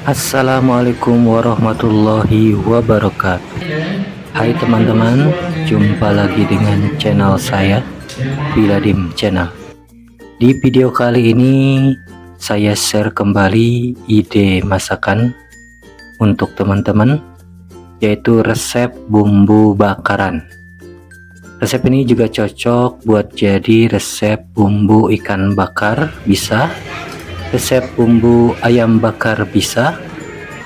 Assalamualaikum warahmatullahi wabarakatuh. Hai teman-teman, jumpa lagi dengan channel saya, Biladim Channel. Di video kali ini saya share kembali ide masakan untuk teman-teman, yaitu resep bumbu bakaran. Resep ini juga cocok buat jadi resep bumbu ikan bakar bisa, resep bumbu ayam bakar bisa,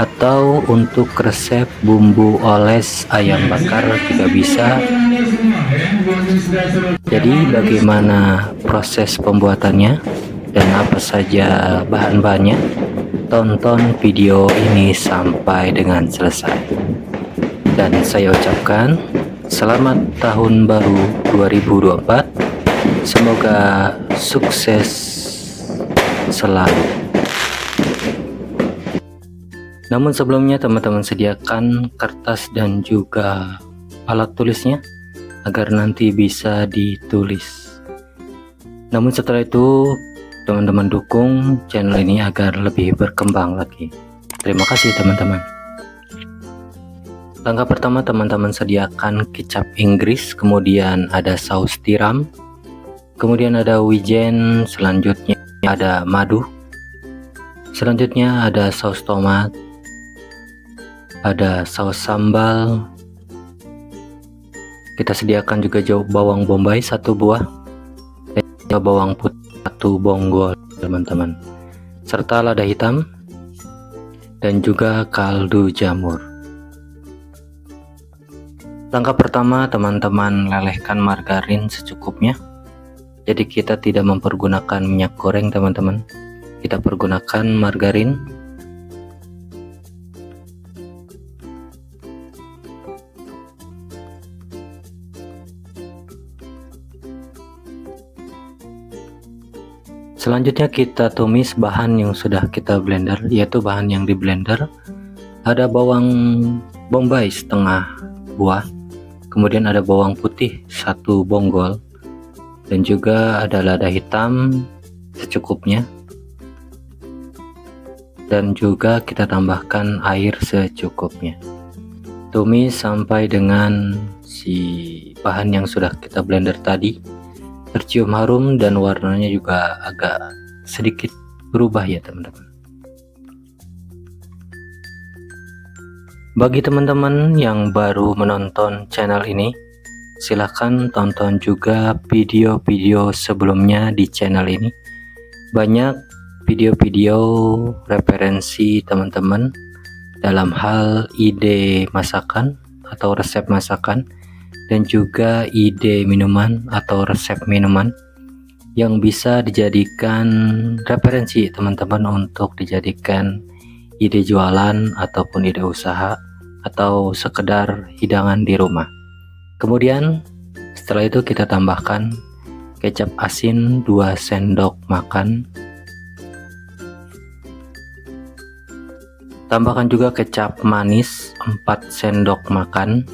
atau untuk resep bumbu oles ayam bakar juga bisa. Jadi bagaimana proses pembuatannya dan apa saja bahan-bahannya? Tonton video ini sampai dengan selesai. Dan saya ucapkan selamat tahun baru 2024. Semoga sukses selalu. Namun sebelumnya teman-teman sediakan kertas dan juga alat tulisnya agar nanti bisa ditulis. Namun setelah itu teman-teman dukung channel ini agar lebih berkembang lagi. Terima kasih teman-teman. Langkah pertama teman-teman sediakan kecap Inggris, kemudian ada saus tiram, kemudian ada wijen, selanjutnya ada madu, selanjutnya ada saus tomat, ada saus sambal. Kita sediakan juga bawang bombay 1 buah dan bawang putih 1 bonggol teman-teman, serta lada hitam dan juga kaldu jamur. Langkah pertama teman-teman lelehkan margarin secukupnya. Jadi kita tidak mempergunakan minyak goreng teman-teman, kita pergunakan margarin. Selanjutnya kita tumis bahan yang sudah kita blender, yaitu bahan yang di blender. Ada bawang bombay setengah buah, kemudian ada bawang putih 1 bonggol, dan juga ada lada hitam secukupnya, dan juga kita tambahkan air secukupnya. Tumis sampai dengan si bahan yang sudah kita blender tadi tercium harum dan warnanya juga agak sedikit berubah ya teman-teman. Bagi teman-teman yang baru menonton channel ini, silahkan tonton juga video-video sebelumnya di channel ini. Banyak video-video referensi teman-teman dalam hal ide masakan atau resep masakan, dan juga ide minuman atau resep minuman yang bisa dijadikan referensi teman-teman untuk dijadikan ide jualan ataupun ide usaha atau sekedar hidangan di rumah. Kemudian setelah itu kita tambahkan kecap asin 2 sendok makan, tambahkan juga kecap manis 4 sendok makan,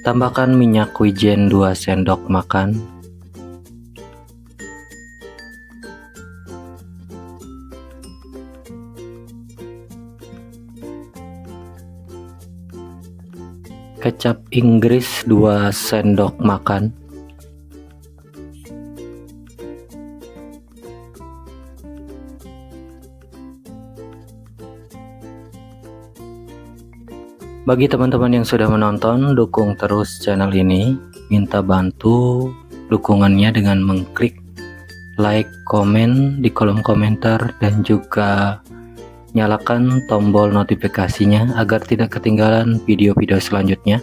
tambahkan minyak wijen 2 sendok makan, kecap Inggris 2 sendok makan, bagi teman-teman yang sudah menonton, dukung terus channel ini. Minta bantu dukungannya dengan mengklik like, komen di kolom komentar, dan juga nyalakan tombol notifikasinya agar tidak ketinggalan video-video selanjutnya.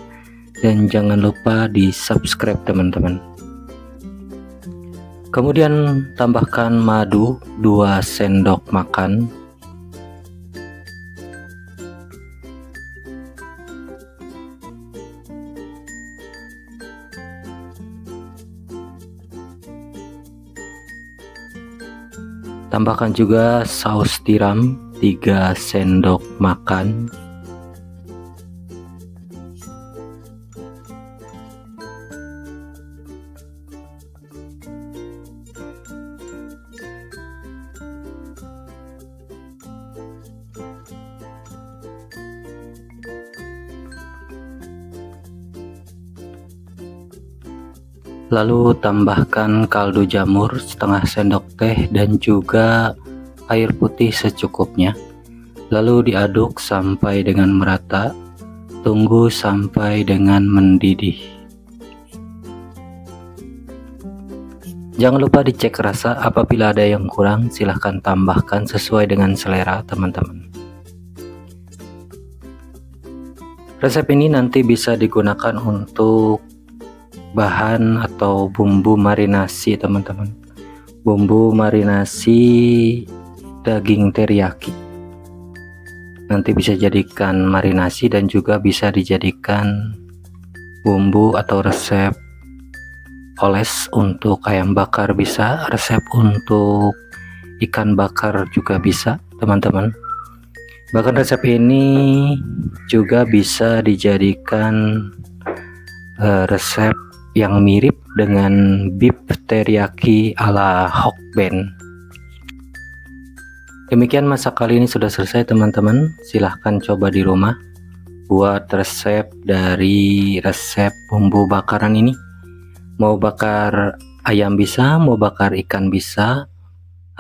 Dan jangan lupa di subscribe teman-teman. Kemudian tambahkan madu 2 sendok makan, Tambahkan juga saus tiram 3 sendok makan. Lalu tambahkan kaldu jamur setengah sendok teh dan juga air putih secukupnya. Lalu diaduk sampai dengan merata. Tunggu sampai dengan mendidih. Jangan lupa dicek rasa, apabila ada yang kurang silahkan tambahkan sesuai dengan selera teman-teman. Resep ini nanti bisa digunakan untuk bahan atau bumbu marinasi teman-teman. Bumbu marinasi daging teriyaki. Nanti bisa jadikan marinasi dan juga bisa dijadikan bumbu atau resep oles untuk ayam bakar bisa, resep untuk ikan bakar juga bisa teman-teman. Bahkan resep ini juga bisa dijadikan resep yang mirip dengan beef teriyaki ala Hokben. Demikian masak kali ini sudah selesai teman-teman. Silahkan coba di rumah buat resep dari resep bumbu bakaran ini. Mau bakar ayam bisa, mau bakar ikan bisa,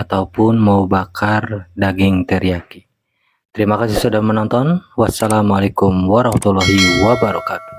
ataupun mau bakar daging teriyaki. Terima kasih sudah menonton. Wassalamualaikum warahmatullahi wabarakatuh.